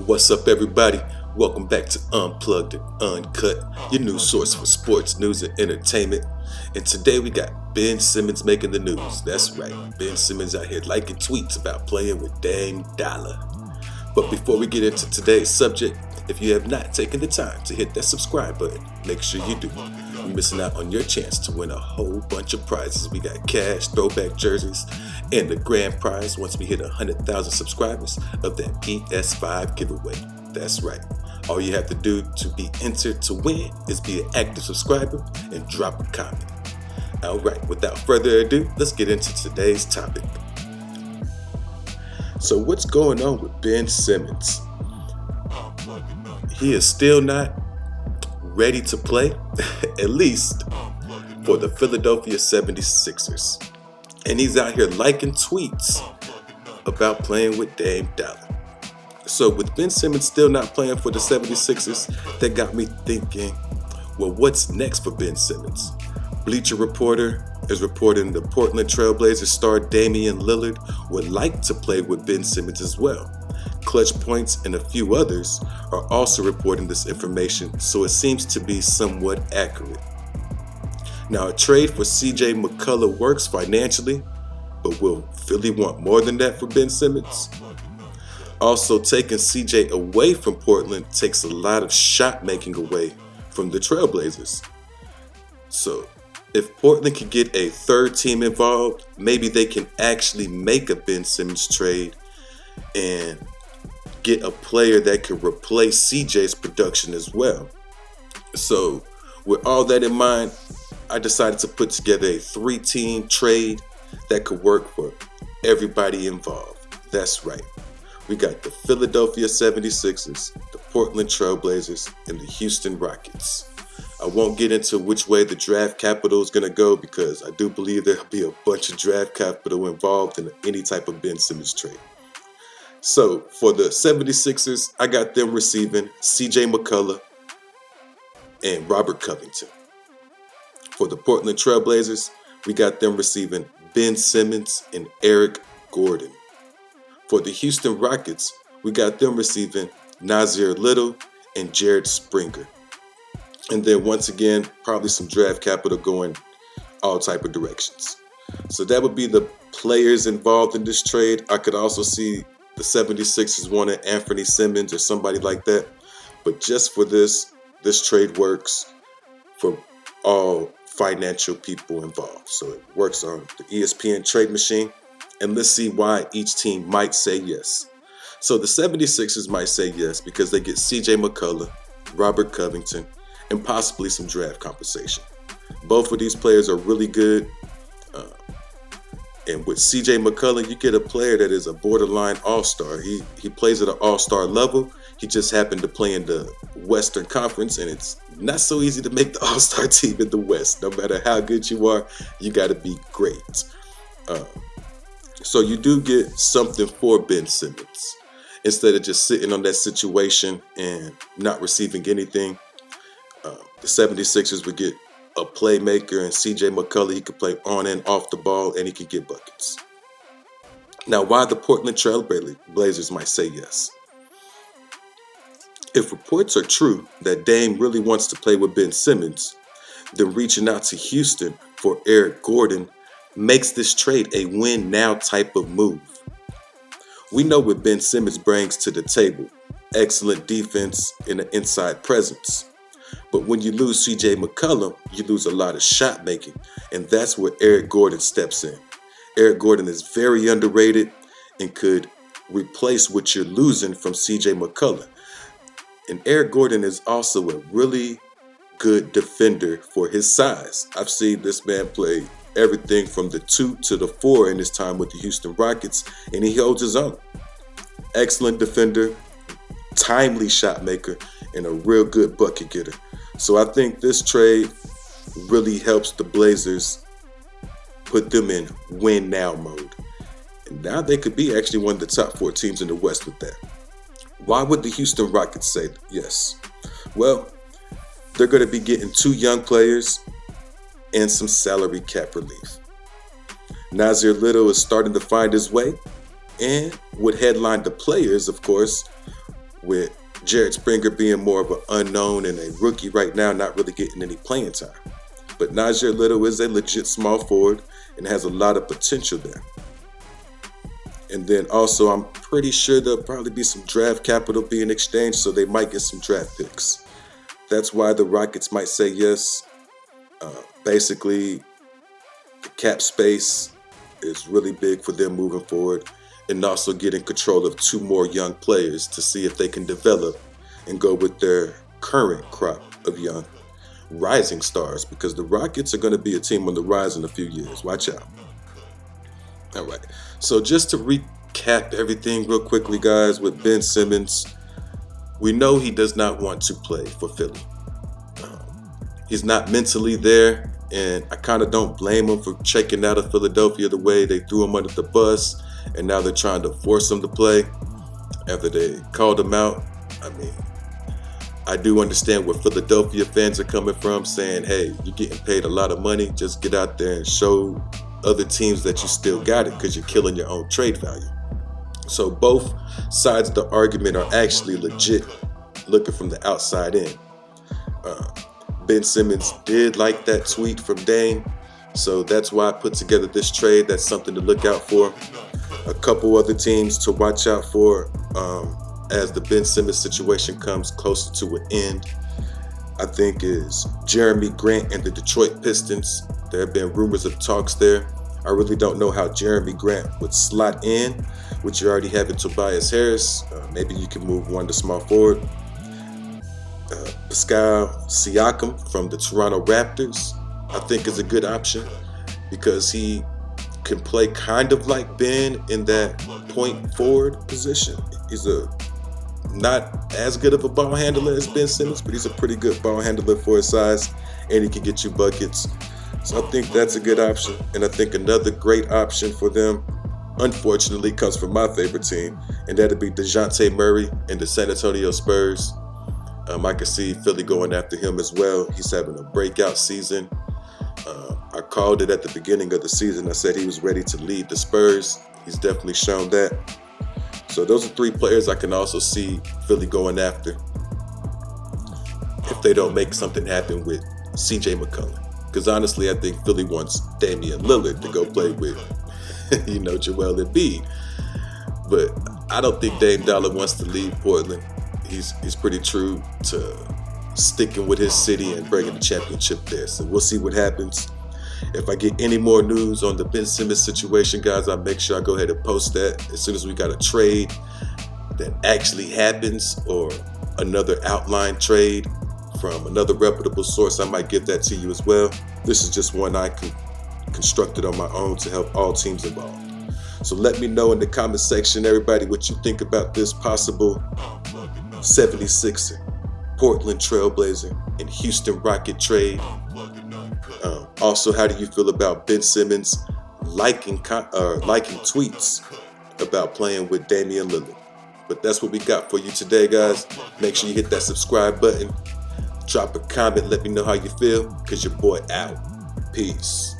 What's up, everybody? Welcome back to Unplugged and Uncut, your new source for sports, news, and entertainment. And today we got Ben Simmons making the news. That's right, Ben Simmons out here liking tweets about playing with Dame Dollar. But before we get into today's subject, if you have not taken the time to hit that subscribe button, make sure you do. You're missing out on your chance to win a whole bunch of prizes. We got cash, throwback jerseys, and the grand prize once we hit 100,000 subscribers of that PS5 giveaway. That's right. All you have to do to be entered to win is be an active subscriber and drop a comment. All right, without further ado, let's get into today's topic. So what's going on with Ben Simmons? He is still not ready to play, at least for the Philadelphia 76ers. And he's out here liking tweets about playing with Dame Dollar. So with Ben Simmons still not playing for the 76ers, that got me thinking, well, what's next for Ben Simmons? Bleacher Reporter is reporting the Portland Trailblazers star Damian Lillard would like to play with Ben Simmons as well. Clutch Points and a few others are also reporting this information, so it seems to be somewhat accurate. Now, a trade for CJ McCullough works financially, but will Philly want more than that for Ben Simmons? Also, taking CJ away from Portland takes a lot of shot making away from the Trailblazers. So, if Portland can get a third team involved, maybe they can actually make a Ben Simmons trade and get a player that could replace CJ's production as well. So, with all that in mind, I decided to put together a 3-team trade that could work for everybody involved. That's right. We got the Philadelphia 76ers, the Portland Trailblazers, and the Houston Rockets. I won't get into which way the draft capital is going to go because I do believe there'll be a bunch of draft capital involved in any type of Ben Simmons trade. So for the 76ers, I got them receiving CJ McCullough and Robert Covington. For the Portland Trailblazers, we got them receiving Ben Simmons and Eric Gordon. For the Houston Rockets, we got them receiving Nasir Little and Jared Springer. And then once again, probably some draft capital going all type of directions. So that would be the players involved in this trade. I could also see the 76ers wanting Anthony Simmons or somebody like that. But just for this trade works for all financial people involved. So it works on the ESPN trade machine. And let's see why each team might say yes. So the 76ers might say yes because they get CJ McCullough, Robert Covington, and possibly some draft compensation. Both of these players are really good. And with CJ McCullough, you get a player that is a borderline all-star. He plays at an all-star level. He just happened to play in the Western Conference, and it's not so easy to make the all-star team in the West. No matter how good you are, you got to be great. So you do get something for Ben Simmons. Instead of just sitting on that situation and not receiving anything, the 76ers would get a playmaker, and CJ McCullough, he could play on and off the ball, and he could get buckets. Now, why the Portland Trailblazers might say yes? If reports are true that Dame really wants to play with Ben Simmons, then reaching out to Houston for Eric Gordon makes this trade a win-now type of move. We know what Ben Simmons brings to the table: excellent defense and an inside presence. But when you lose CJ McCullough, you lose a lot of shot making, and that's where Eric Gordon steps in. Eric Gordon is very underrated and could replace what you're losing from CJ McCullough. And Eric Gordon is also a really good defender for his size. I've seen this man play everything from the 2 to the 4 in his time with the Houston Rockets, and he holds his own. Excellent defender, timely shot maker, and a real good bucket getter. So I think this trade really helps the Blazers put them in win now mode. And now they could be actually one of the top 4 teams in the West with that. Why would the Houston Rockets say yes? Well, they're going to be getting 2 young players and some salary cap relief. Nasir Little is starting to find his way and would headline the players, of course, with Jared Springer being more of an unknown and a rookie right now, not really getting any playing time. But Najee Little is a legit small forward and has a lot of potential there. And then also, I'm pretty sure there'll probably be some draft capital being exchanged, so they might get some draft picks. That's why the Rockets might say yes. Basically, the cap space is really big for them moving forward, and also getting control of 2 more young players to see if they can develop and go with their current crop of young rising stars, because the Rockets are going to be a team on the rise in a few years. Watch out. All right. So just to recap everything real quickly, guys, with Ben Simmons, we know he does not want to play for Philly. He's not mentally there, and I kind of don't blame him for checking out of Philadelphia the way they threw him under the bus, and now they're trying to force him to play after they called him out. I mean, I do understand where Philadelphia fans are coming from, saying, hey, you're getting paid a lot of money. Just get out there and show other teams that you still got it, because you're killing your own trade value. So both sides of the argument are actually legit looking from the outside in. Ben Simmons did like that tweet from Dame, so that's why I put together this trade. That's something to look out for. A couple other teams to watch out for as the Ben Simmons situation comes closer to an end, I think, is Jeremy Grant and the Detroit Pistons. There have been rumors of talks there. I really don't know how Jeremy Grant would slot in, which you already have in Tobias Harris. Maybe you can move one to small forward. Pascal Siakam from the Toronto Raptors, I think, is a good option, because he can play kind of like Ben in that point forward position. He's not as good of a ball handler as Ben Simmons, but he's a pretty good ball handler for his size, and he can get you buckets. So I think that's a good option. And I think another great option for them, unfortunately, comes from my favorite team, and that'd be DeJounte Murray and the San Antonio Spurs. I can see Philly going after him as well. He's having a breakout season. I called it at the beginning of the season. I said he was ready to lead the Spurs. He's definitely shown that. So those are 3 players I can also see Philly going after if they don't make something happen with CJ McCollum. Because honestly, I think Philly wants Damian Lillard to go play with, Joel Embiid. But I don't think Dame Dollar wants to leave Portland. He's pretty true to sticking with his city and bringing the championship there. So we'll see what happens. If I get any more news on the Ben Simmons situation, guys, I'll make sure I go ahead and post that as soon as we got a trade that actually happens, or another outline trade from another reputable source. I might give that to you as well. This is just one I constructed on my own to help all teams involved. So let me know in the comment section, everybody, what you think about this possible 76er, Portland Trailblazer, and Houston Rocket trade. Also, how do you feel about Ben Simmons liking tweets about playing with Damian Lillard? But that's what we got for you today, guys. Make sure you hit that subscribe button. Drop a comment. Let me know how you feel, because your boy out. Peace.